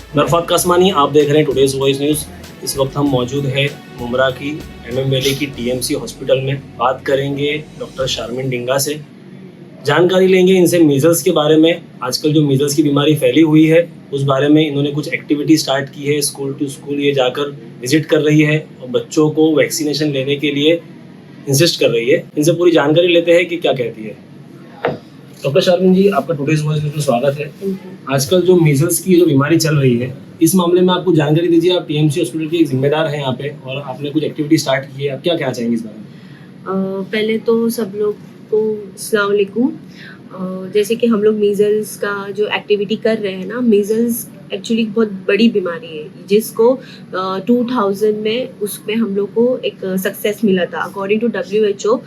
मैं अरफात कासमानी, आप देख रहे हैं टुडेज वॉइस न्यूज़। इस वक्त हम मौजूद हैं मुमरा की MM वैली की TMC हॉस्पिटल में। बात करेंगे डॉक्टर शारमिन डिंगा से, जानकारी लेंगे इनसे मीज़ल्स के बारे में। आजकल जो मीज़ल्स की बीमारी फैली हुई है उस बारे में इन्होंने कुछ एक्टिविटी स्टार्ट की है। स्कूल टू स्कूल ये जाकर विजिट कर रही है और बच्चों को वैक्सीनेशन लेने के लिए इंसिस्ट कर रही है। इनसे पूरी जानकारी लेते हैं कि क्या कहती है। डॉक्टर शारमिन जी, आपका टुडेज वॉइस न्यूज़ में स्वागत है। आजकल जो मीज़ल्स की जो बीमारी चल रही है, इस मामले में आपको जानकारी दीजिए। आप TMC हॉस्पिटल के एक जिम्मेदार हैं यहाँ पे और आपने कुछ एक्टिविटी स्टार्ट की है, आप क्या कहना चाहेंगे इस बारे में? पहले तो सब लोग को अस्सलाम वालेकुम। जैसे कि हम लोग मीज़ल्स का जो एक्टिविटी कर रहे हैं ना, मीज़ल्स एक्चुअली बहुत बड़ी बीमारी है जिसको 2000 में उसमें हम लोग को एक सक्सेस मिला था। अकॉर्डिंग टू WHO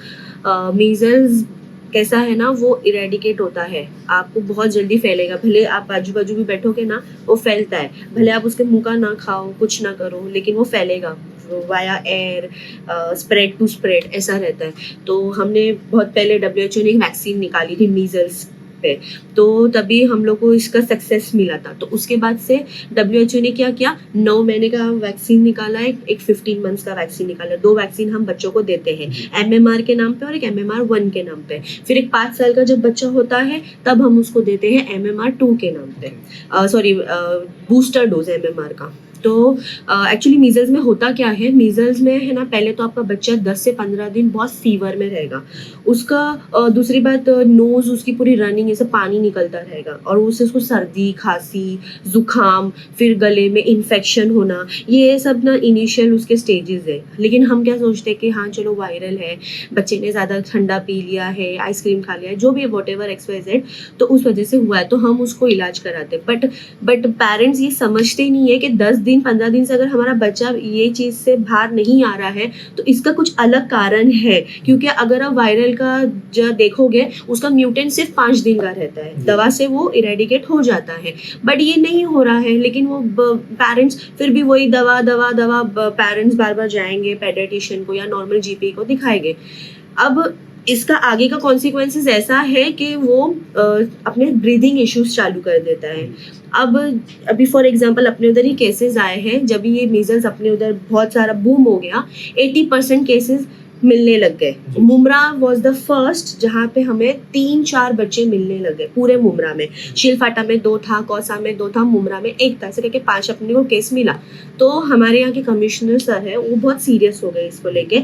मीज़ल्स कैसा है ना, वो इरेडिकेट होता है, आपको बहुत जल्दी फैलेगा। भले आप आजू बाजू भी बैठोगे ना, वो फैलता है। भले आप उसके मुंह का ना खाओ, कुछ ना करो, लेकिन वो फैलेगा via air, spread to spread, ऐसा रहता है। तो हमने बहुत पहले WHO ने एक वैक्सीन निकाली थी मीज़ल्स पे, तो तभी हम लोग को इसका सक्सेस मिला था। तो उसके बाद से WHO ने क्या किया, 9 महीने का वैक्सीन निकाला है, एक 15 मंथ्स का वैक्सीन निकाला। 2 वैक्सीन हम बच्चों को देते हैं, MMR के नाम पे और एक MMR-1 के नाम पे। फिर एक 5 साल का जब बच्चा होता है तब हम उसको देते हैं MMR-2 के नाम पे, बूस्टर डोज MMR का। तो एक्चुअली मीज़ल्स में होता क्या है, मीज़ल्स में है ना, पहले तो आपका बच्चा 10 से 15 दिन बहुत फीवर में रहेगा। उसका दूसरी बात, नोज़ उसकी पूरी रनिंग, ऐसे पानी निकलता रहेगा और उससे उसको सर्दी, खांसी, जुकाम, फिर गले में इन्फेक्शन होना, ये सब ना इनिशियल उसके स्टेजेस है। लेकिन हम क्या सोचते हैं कि हाँ चलो वायरल है, बच्चे ने ज़्यादा ठंडा पी लिया है, आइसक्रीम खा लिया है, जो भी व्हाटएवर XYZ, तो उस वजह से हुआ है, तो हम उसको इलाज कराते हैं। बट पेरेंट्स ये समझते नहीं है कि 10 दिन 15 दिन से अगर हमारा बच्चा ये चीज़ से बाहर नहीं आ रहा है तो इसका कुछ अलग कारण है। क्योंकि अगर आप वायरल का जो देखोगे, उसका म्यूटेंट सिर्फ 5 दिन का रहता है, दवा से वो इरेडिकेट हो जाता है। बट ये नहीं हो रहा है, लेकिन वो पेरेंट्स फिर भी वही दवा पेरेंट्स बार बार जाएंगे पेडियाट्रिशियन को या नॉर्मल GP को दिखाएंगे। अब इसका आगे का कॉन्सिक्वेंसेस ऐसा है कि वो अपने ब्रीदिंग इश्यूज चालू कर देता है। अब अभी फॉर एग्जांपल अपने उधर ही केसेस आए हैं, जब ये मीज़ल्स अपने उधर बहुत सारा बूम हो गया, 80% केसेस मिलने लग गए। मुमरा वॉज द फर्स्ट जहाँ पे हमें 3-4 बच्चे मिलने लगे पूरे मुमरा में। शिलफाटा में 2 था, कौसा में 2 था, मुमरा में 1 था, ऐसे करके 5 अपने को केस मिला। तो हमारे यहाँ के कमिश्नर सर है, वो बहुत सीरियस हो गए इसको लेके।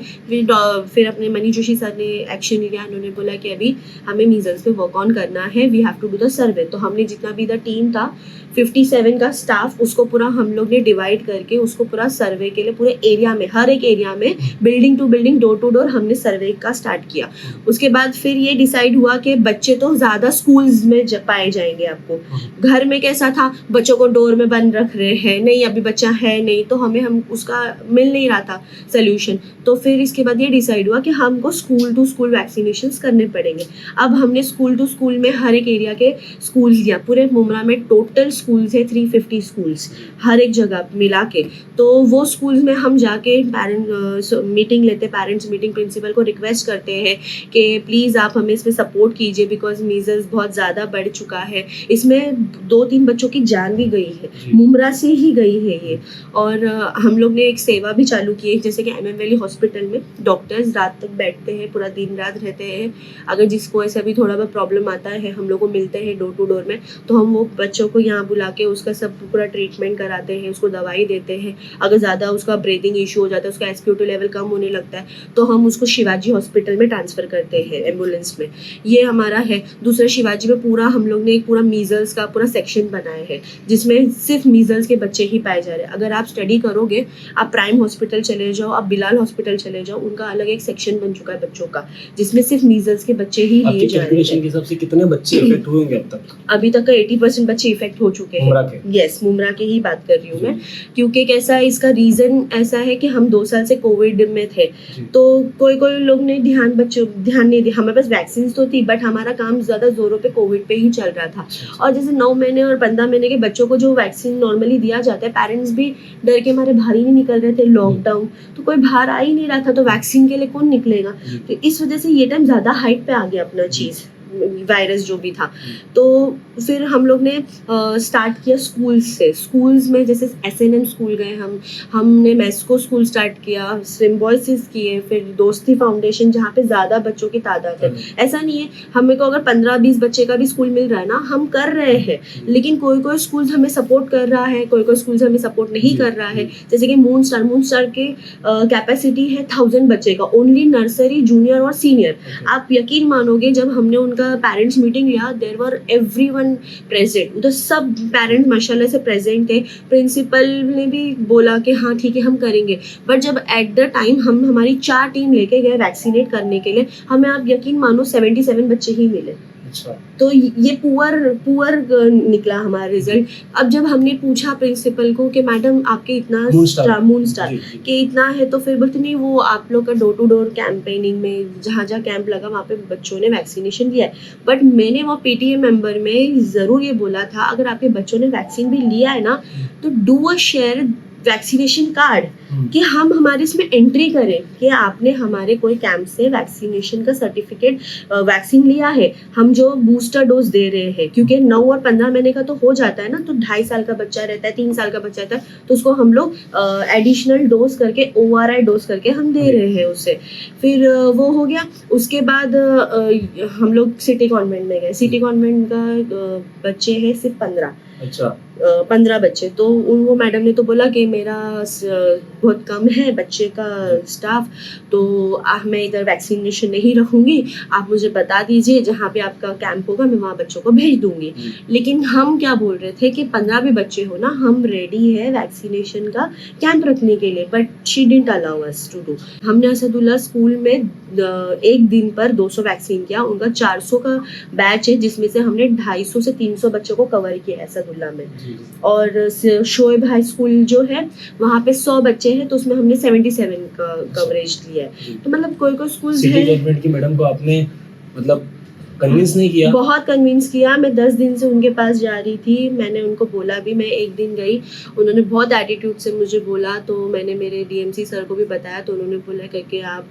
फिर अपने मनीष जोशी सर ने एक्शन लिया, उन्होंने बोला कि अभी हमें मीज़ल्स पे वर्क ऑन करना है, we have to do the survey. तो हमने जितना भी द टीम था 57 का स्टाफ, उसको पूरा हम लोग ने डिवाइड करके उसको पूरा सर्वे के लिए पूरे एरिया में, हर एक एरिया में, building to building, door to door हमने सर्वे का स्टार्ट किया। उसके बाद फिर ये डिसाइड हुआ कि बच्चे तो ज़्यादा स्कूल्स में पाए जाएंगे आपको। घर में कैसा था, बच्चों को डोर में बंद रख रहे हैं, नहीं अभी बच्चा है नहीं, तो हम उसका मिल नहीं रहा था सोल्यूशन। तो फिर इसके बाद ये डिसाइड हुआ कि हमको स्कूल टू स्कूल वैक्सीनेशन करने पड़ेंगे। अब हमने स्कूल टू स्कूल में हर एक एरिया के स्कूल्स दिया। पूरे मुमरा में टोटल स्कूल्स है 350 स्कूल्स, हर एक जगह मिला के। तो वो स्कूल्स में हम जाके पेरेंट्स मीटिंग लेते, पेरेंट्स मीटिंग, प्रिंसिपल को रिक्वेस्ट करते हैं कि प्लीज़ आप हमें इसमें सपोर्ट कीजिए, बिकॉज मीज़ल्स बहुत ज़्यादा बढ़ चुका है। इसमें 2-3 बच्चों की जान भी गई है, मुमरा से ही गई है ये। और हम लोग ने एक सेवा भी चालू की है, जैसे कि MM वैली हॉस्पिटल में डॉक्टर्स रात तक बैठते हैं, पूरा दिन रात रहते हैं। अगर जिसको ऐसा भी थोड़ा बहुत प्रॉब्लम आता है, हम लोग को मिलते हैं डोर टू डोर में, तो हम वो बच्चों को यहाँ बुला के उसका सब पूरा ट्रीटमेंट कराते हैं, उसको दवाई देते हैं। अगर ज़्यादा उसका ब्रीदिंग इशू हो जाता है, उसका SpO2 लेवल कम होने लगता है, तो हम उसको शिवाजी हॉस्पिटल में ट्रांसफ़र करते हैं एम्बुलेंस में। ये हमारा है। दूसरा शिवाजी में पूरा हम लोग ने एक पूरा मीज़ल्स का पूरा सेक्शन बनाया है, जिसमें सिर्फ मीज़ल्स के बच्चे ही पाए जा रहे हैं। अगर आप स्टडी करोगे, आप प्राइम हॉस्पिटल चले जाओ, आप बिलाल हॉस्पिटल चले जाओ, उनका अलग एक सेक्शन बन चुका है बच्चों का, जिसमें सिर्फ मीज़ल्स के बच्चे ही लिए जा रहे हैं। के हिसाब से कितने बच्चे इफेक्ट हुए होंगे अब तक? अभी तक का 80% बच्चे इफेक्ट हो चुके हैं। यस, मुमरा के ही बात कर रही हूँ मैं। क्योंकि कैसा, इसका रीज़न ऐसा है कि हम 2 साल से कोविड में थे, तो कोई लोग ने ध्यान नहीं दिया। हमारे पास वैक्सीन तो थी, बट हमारा काम ज़्यादा जोरों पे कोविड पे ही चल रहा था। और जैसे 9 महीने और 15 महीने के बच्चों को जो वैक्सीन नॉर्मली दिया जाता है, पेरेंट्स भी डर के मारे बाहर ही नहीं निकल रहे थे, लॉकडाउन, तो कोई बाहर आ ही नहीं रहा था, तो वैक्सीन के लिए कौन निकलेगा। तो इस वजह से ये टाइम ज़्यादा हाइट पे आ गया अपना चीज़। वायरस जो भी था। तो फिर हम लोग ने स्टार्ट किया स्कूल्स में, जैसे SNM स्कूल गए हमने मेस्को स्कूल स्टार्ट किया, सिम्बोसिस किए, फिर दोस्ती फाउंडेशन जहाँ पे ज़्यादा बच्चों की तादाद है। ऐसा नहीं है हमें को अगर 15-20 बच्चे का भी स्कूल मिल रहा है ना, हम कर रहे हैं, लेकिन कोई स्कूल हमें सपोर्ट कर रहा है, कोई स्कूल हमें सपोर्ट नहीं कर रहा है। जैसे कि मून स्टार के कैपेसिटी है 1000 बच्चे का, ओनली नर्सरी, जूनियर और सीनियर। आप यकीन मानोगे, जब हमने उनका पेरेंट्स मीटिंग लिया, देयर वर एवरीवन प्रेजेंट, उधर सब पेरेंट्स माशाल्लाह से प्रेजेंट थे। प्रिंसिपल ने भी बोला कि हाँ ठीक है हम करेंगे, बट जब एट द टाइम हम हमारी 4 टीम लेके गए वैक्सीनेट करने के लिए, हमें आप यकीन मानो 77 बच्चे ही मिले। अच्छा। तो ये पुअर निकला हमारा रिजल्ट। अब जब हमने पूछा प्रिंसिपल को कि मैडम आपके इतना मून स्टार कि इतना है, तो फिर बोलते नहीं, वो आप लोग का डोर टू डोर कैंपेनिंग में जहाँ कैंप लगा वहाँ पे बच्चों ने वैक्सीनेशन लिया है। बट मैंने वो PTA मेंबर में ज़रूर ये बोला था, अगर आपके बच्चों ने वैक्सीन भी लिया है ना, तो do a share vaccination card, कि हम हमारे इसमें एंट्री करें कि आपने हमारे कोई कैंप से वैक्सीनेशन का सर्टिफिकेट, वैक्सीन लिया है, हम जो बूस्टर डोज दे रहे हैं, क्योंकि 9 और 15 महीने का तो हो जाता है ना, तो 2.5 साल का बच्चा रहता है, 3 साल का बच्चा रहता है, तो उसको हम लोग एडिशनल डोज करके, ORI डोज करके हम दे रहे हैं उसे। फिर वो हो गया। उसके बाद हम लोग सिटी कॉन्वेंट में गए। सिटी कॉन्वेंट का बच्चे हैं सिर्फ 15। अच्छा। 15 बच्चे। तो उनको मैडम ने तो बोला कि मेरा बहुत कम है बच्चे का स्टाफ, तो मैं इधर वैक्सीनेशन नहीं रखूँगी, आप मुझे बता दीजिए जहाँ पे आपका कैंप होगा, मैं वहाँ बच्चों को भेज दूँगी। लेकिन हम क्या बोल रहे थे कि 15 भी बच्चे हो ना, हम रेडी है वैक्सीनेशन का कैंप रखने के लिए, but she didn't allow us to do. हमने असदुल्ला स्कूल में एक दिन पर 200 वैक्सीन किया। उनका 400 का बैच है, जिसमें से हमने 250 से 300 बच्चों को कवर किया असदुल्ला में। और शोएब हाई स्कूल जो है वहाँ पे 100 बच्चे हैं, तो उसमें हमने 77 का कवरेज लिया है। तो मतलब कोई स्कूल सिटी गवर्नमेंट की मैडम को आपने मतलब कन्विंस नहीं किया? बहुत कन्विंस किया। मैं 10 दिन से उनके पास जा रही थी, मैंने उनको बोला भी। मैं एक दिन गई, उन्होंने बहुत एटीट्यूड से मुझे बोला, तो मैंने मेरे DMC सर को भी बताया, तो उन्होंने बोला कि आप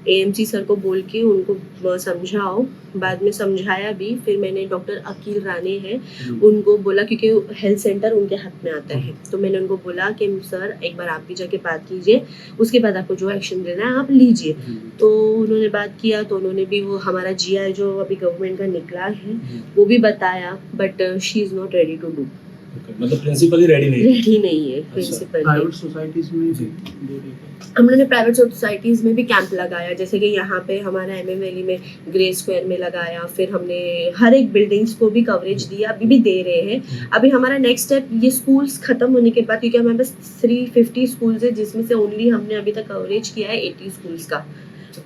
AMC सर को बोल के उनको समझाओ। बाद में समझाया भी। फिर मैंने डॉक्टर अकील राणे हैं, उनको बोला, क्योंकि हेल्थ सेंटर उनके हाथ में आता है, तो मैंने उनको बोला कि सर एक बार आप भी जाके बात कीजिए, उसके बाद आपको जो एक्शन लेना है आप लीजिए। तो उन्होंने बात किया, तो उन्होंने भी वो हमारा GI जो अभी गवर्नमेंट का निकला है वो भी बताया, but she is not ready to do. मतलब प्रिंसिपल ही रेडी नहीं है प्रिंसिपल। प्राइवेट सोसाइटीज में भी हम लोगों ने प्राइवेट सोसाइटीज़ में भी कैंप लगाया, जैसे कि यहाँ पे हमारा MM वैली में ग्रे स्क्वायर में लगाया। फिर हमने हर एक बिल्डिंग्स को भी कवरेज दिया, अभी भी दे रहे हैं। अभी हमारा नेक्स्ट स्टेप ये स्कूल्स खत्म होने के बाद, क्योंकि हमारे पास 350 स्कूल्स है, जिसमें से ओनली हमने अभी तक कवरेज किया है 80 स्कूल्स का,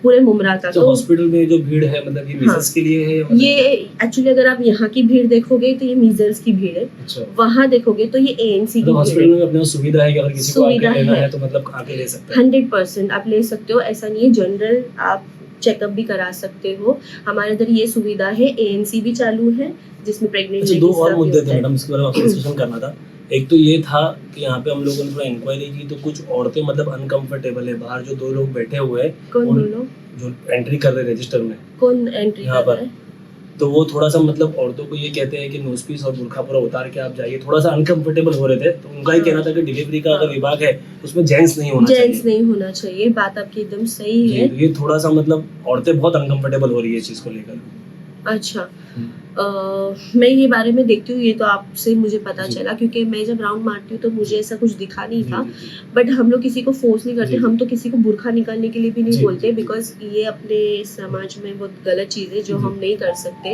पूरे मुमरा का। तो हॉस्पिटल में जो भीड़ है, मतलब ये मीजल्स के लिए है? ये एक्चुअली अगर आप यहाँ की भीड़ देखोगे तो ये मीजल्स की भीड़ है। अच्छा। वहाँ देखोगे तो ये ANC की भीड़ है। हॉस्पिटल में अपने सुविधा है कि अगर किसी को आके लेना है तो मतलब आके ले सकते हैं? 100% आप ले सकते हो, ऐसा नहीं है। जनरल आप चेकअप भी करा सकते हो, हमारे इधर ये सुविधा है। ANC भी चालू है, जिसमें प्रेग्नेंट। अच्छा, 2 और मुद्दे थे मैडम, इसके बारे में डिस्कशन करना था। एक तो ये था कि यहाँ पे हम लोगों ने थोड़ा इंक्वायरी की, तो कुछ औरतें मतलब अनकंफर्टेबल है बाहर, जो 2 लोग बैठे हुए हैं। कौन 2 लोग? जो एंट्री कर रहे रजिस्टर में। कौन एंट्री कर रहा है? तो वो थोड़ा सा मतलब औरतों को ये कहते हैं कि नोज पीस और बुर्खा पूरा उतार के आप जाइए, थोड़ा सा अनकंफर्टेबल हो रहे थे। तो उनका ही कहना था कि डिलीवरी का अगर विभाग है उसमें जेंट्स नहीं होना चाहिए। बात आपकी एकदम सही है। ये थोड़ा सा मतलब औरतें बहुत अनकंफर्टेबल हो रही है इस चीज को लेकर। अच्छा। मैं ये बारे में देखती हूँ, ये तो आपसे मुझे पता चला, क्योंकि मैं जब राउंड मारती हूँ तो मुझे ऐसा कुछ दिखा नहीं था। बट हम लोग किसी को फोर्स नहीं करते, हम तो किसी को बुर्खा निकालने के लिए भी नहीं बोलते, बिकॉज ये अपने समाज में बहुत गलत चीज़ है जो हम नहीं कर सकते।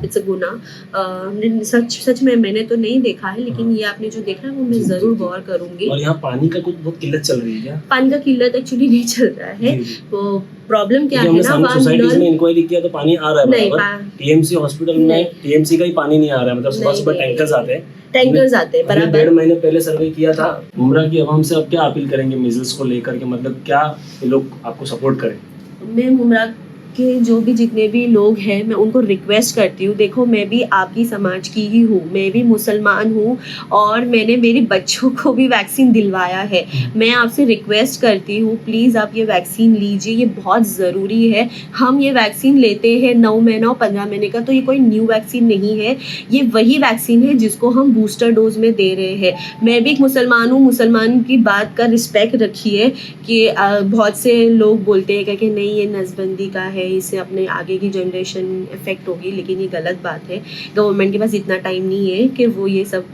इट्स अ गुनाह। सच में मैंने तो नहीं देखा है, लेकिन ये आपने जो देखा है वो मैं जरूर गौर करूंगी। और यहाँ पानी का कुछ बहुत किल्लत चल रही है क्या? पानी का किल्लत एक्चुअली नहीं चल रहा है। तो प्रॉब्लम क्या है ना, सोसाइटीज में इंक्वायरी किया तो पानी आ रहा है बराबर। TMC हॉस्पिटल में TMC का ही पानी नहीं आ रहा है, मतलब सुबह टैंकर्स आते हैं बराबर। 1.5 महीने पहले सर्वे किया था। मुमरा की आवाम से अब क्या अपील करेंगे मीजल्स को लेकर के, मतलब क्या ये लोग आपको सपोर्ट करें? मैं मुमरा के जो भी जितने भी लोग हैं मैं उनको रिक्वेस्ट करती हूँ, देखो मैं भी आपकी समाज की ही हूँ, मैं भी मुसलमान हूँ और मैंने मेरे बच्चों को भी वैक्सीन दिलवाया है। मैं आपसे रिक्वेस्ट करती हूँ प्लीज़ आप ये वैक्सीन लीजिए, ये बहुत ज़रूरी है। हम ये वैक्सीन लेते हैं 9 महीना और 15 महीने का, तो ये कोई न्यू वैक्सीन नहीं है, ये वही वैक्सीन है जिसको हम बूस्टर डोज में दे रहे हैं। मैं भी एक मुसलमान हूँ, मुसलमान की बात का रिस्पेक्ट रखिए कि बहुत से लोग बोलते हैं कि नहीं ये नसबंदी का है, इससे अपने आगे की जनरेशन इफेक्ट होगी, लेकिन ये गलत बात है। गवर्नमेंट के पास इतना टाइम नहीं है कि वो ये सब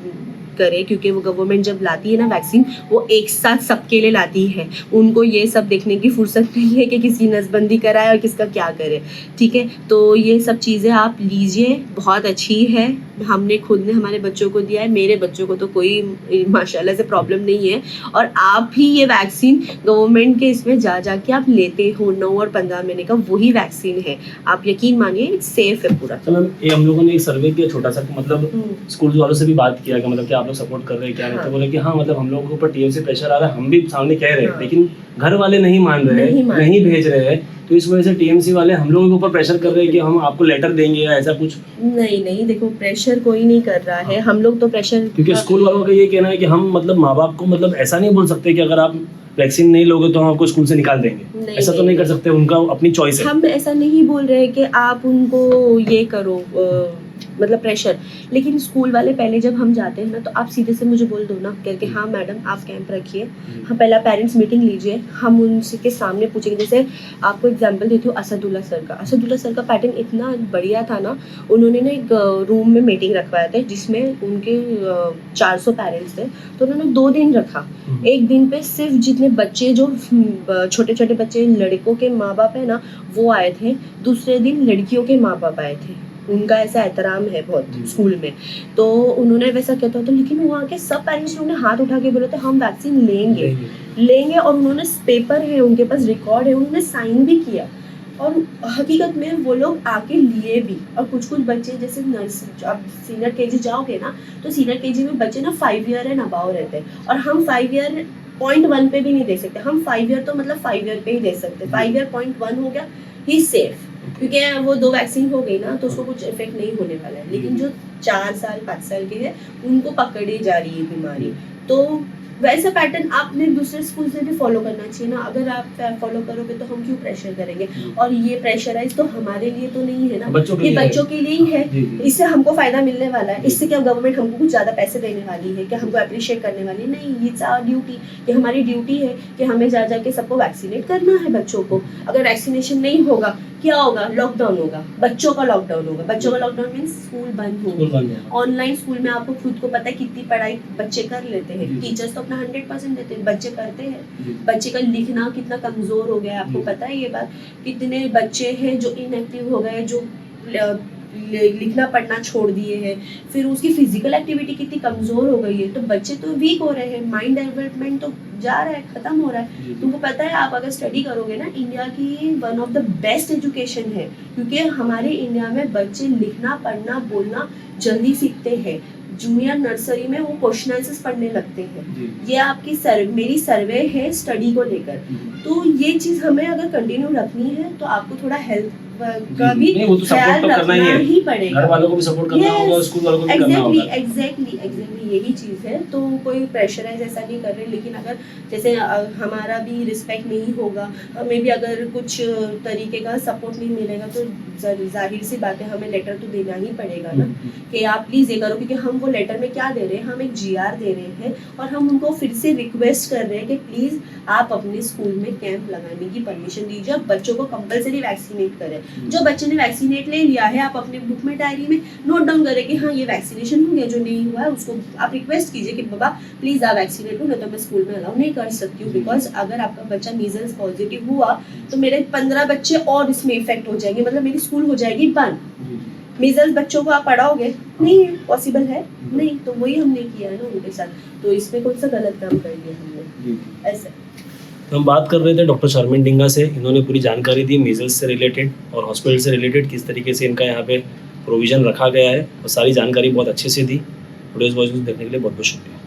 करे, क्योंकि वो गवर्नमेंट जब लाती है ना वैक्सीन, वो एक साथ सबके लिए लाती है। उनको ये सब देखने की फुर्सत नहीं है कि किसी नसबंदी कराए और किसका क्या करे, ठीक है। तो ये सब चीज़ें आप लीजिए, बहुत अच्छी है। हमने खुद ने हमारे बच्चों को दिया है, मेरे बच्चों को तो कोई माशाल्लाह से प्रॉब्लम नहीं है। और आप भी ये वैक्सीन गवर्नमेंट के इसमें जा के आप लेते हो, 9 और 15 महीने का वही वैक्सीन है, आप यकीन मानिए इट्स सेफ है पूरा। तो मैम ये हम लोगों ने एक सर्वे किया छोटा सा, मतलब स्कूल वालों से भी बात किया कि मतलब कि आप लोग सपोर्ट कर रहे हैं क्या नहीं, तो बोले कि हाँ मतलब हम लोगों के ऊपर टीएमसी प्रेशर आ रहा है, हम भी सामने कह रहे हैं, लेकिन घर वाले नहीं मान रहे हैं, नहीं भेज रहे हैं, तो इस वजह से टीएमसी वाले हम लोगों के ऊपर प्रेशर कर रहे हैं कि हम आपको लेटर देंगे या ऐसा कुछ। नहीं, देखो प्रेशर कोई नहीं कर रहा है, हम लोग तो प्रेशर, क्योंकि स्कूल वालों का ये कहना है कि हम मतलब माँ बाप को मतलब ऐसा नहीं बोल सकते कि अगर आप वैक्सीन नहीं लोगे तो हम आपको स्कूल से निकाल देंगे, ऐसा तो नहीं कर सकते, उनका अपनी चॉइस है। हम ऐसा नहीं बोल रहे कि आप उनको ये करो मतलब प्रेशर, लेकिन स्कूल वाले पहले जब हम जाते हैं ना तो आप सीधे से मुझे बोल दो ना करके, हाँ मैडम आप कैंप रखिए, हम पहला पेरेंट्स मीटिंग लीजिए, हम उनसे के सामने पूछेंगे। जैसे आपको एग्जांपल देती हूँ असदुल्ला सर का पैटर्न इतना बढ़िया था ना, उन्होंने ना एक रूम में मीटिंग रखवाया था जिसमें उनके 400 पेरेंट्स थे, तो उन्होंने 2 दिन रखा। एक दिन पे सिर्फ जितने बच्चे जो छोटे छोटे बच्चे लड़कों के माँ बाप है ना वो आए थे, दूसरे दिन लड़कियों के माँ बाप आए थे, उनका ऐसा एहतराम है बहुत स्कूल में। तो उन्होंने वैसा किया था, तो लेकिन वहाँ के सब पेरेंट्स ने हाथ उठा के बोले थे हम वैक्सीन लेंगे और उन्होंने पेपर है उनके पास, रिकॉर्ड है, उन्होंने साइन भी किया और हकीकत में वो लोग आके लिए भी। और कुछ बच्चे जैसे नर्सरी, अब सीनियर केजी जाओगे ना तो सीनियर केजी में बच्चे ना 5 ईयर है नबाव रहते हैं, और हम 5 ईयर 0.1 पे भी नहीं दे सकते, हम 5 ईयर तो मतलब 5 ईयर पे ही दे सकते, 5 ईयर 0.1 हो गया ही सेफ, क्योंकि वो 2 वैक्सीन हो गई ना तो उसको कुछ इफेक्ट नहीं होने वाला है। लेकिन जो 4 साल 5 साल के हैं उनको पकड़ी जा रही है बीमारी, तो वैसा पैटर्न आपने दूसरे स्कूल से भी फॉलो करना चाहिए ना। अगर आप फॉलो करोगे तो हम क्यों प्रेशर करेंगे, और ये प्रेशराइज तो हमारे लिए तो नहीं है ना, ये बच्चों के लिए ही है। इससे हमको फायदा मिलने वाला है, इससे क्या गवर्नमेंट हमको कुछ ज्यादा पैसे देने वाली है, क्या हमको अप्रिशिएट करने वाली है? नहीं, इट्स आवर ड्यूटी, ये हमारी ड्यूटी है कि हमें जा के सबको वैक्सीनेट करना है बच्चों को। अगर वैक्सीनेशन नहीं होगा क्या होगा? लॉकडाउन होगा, बच्चों का लॉकडाउन होगा। बच्चों का लॉकडाउन मीन्स स्कूल बंद होंगे। ऑनलाइन स्कूल में आपको खुद को पता है कितनी पढ़ाई बच्चे कर लेते हैं, टीचर्स तो अपना 100% देते हैं, बच्चे करते हैं। बच्चे का लिखना कितना कमजोर हो गया है आपको पता है ये बात? कितने बच्चे हैं जो इनएक्टिव हो गए, जो लिखना पढ़ना छोड़ दिए हैं, फिर उसकी फिजिकल एक्टिविटी कितनी कमजोर हो गई है, तो बच्चे तो वीक हो रहे हैं, माइंड डेवलपमेंट तो जा रहा है, खत्म हो रहा है। तुमको पता है आप अगर स्टडी करोगे ना, इंडिया की one of the best education है, क्योंकि हमारे इंडिया में बच्चे लिखना पढ़ना बोलना जल्दी सीखते हैं। जूनियर नर्सरी में वो क्वेश्चन आंसर्स पढ़ने लगते हैं। ये आपकी मेरी सर्वे है स्टडी को लेकर, तो ये चीज हमें अगर कंटिन्यू रखनी है तो आपको थोड़ा हेल्थ का भी ख्याल रखना ही पड़ेगा, घर वालों को भी सपोर्ट करना होगा, स्कूल वालों को भी करना होगा। एग्जैक्टली यही चीज है। तो कोई प्रेशराइज ऐसा नहीं कर रहे, लेकिन अगर जैसे हमारा भी रिस्पेक्ट नहीं होगा, हमें भी अगर कुछ तरीके का सपोर्ट नहीं मिलेगा तो जाहिर सी बात है हमें लेटर तो देना ही पड़ेगा ना कि आप प्लीज ये करो, क्योंकि हम वो लेटर में क्या दे रहे हैं, हम एक GR दे रहे हैं और हम उनको फिर से रिक्वेस्ट कर रहे हैं कि प्लीज आप अपने स्कूल में कैंप लगाने की परमिशन दीजिए, बच्चों को कंपलसरी वैक्सीनेट करें। जो बच्चे ने वैक्सीनेट ले लिया है आप अपने बुक में डायरी में नोट डाउन करें कि हाँ ये वैक्सीनेशन हो गया, जो नहीं हुआ है उसको आप रिक्वेस्ट कीजिए कि बाबा प्लीज आप वैक्सीनेट हो, नहीं तो मैं स्कूल में अलाउ नहीं कर सकती हूँ, बिकॉज अगर आपका बच्चा मीजल्स पॉजिटिव हुआ तो मेरे 15 बच्चे और इसमें इफेक्ट हो जाएंगे, मतलब मेरी स्कूल हो जाएगी बंद। मीजल्स बच्चों को आप पढ़ाओगे नहीं, पॉसिबल है नहीं, तो वही हमने किया है ना उनके साथ, तो इसमें कौन सा गलत काम कर लिया हमने ऐसे। तो हम बात कर रहे थे डॉक्टर शारमिन डिंगा से, इन्होंने पूरी जानकारी दी मीजल्स से रिलेटेड और हॉस्पिटल से रिलेटेड, किस तरीके से इनका यहाँ पे प्रोविज़न रखा गया है, और सारी जानकारी बहुत अच्छे से दी। टुडेज़ वॉइस न्यूज़ देखने के लिए बहुत बहुत शुक्रिया।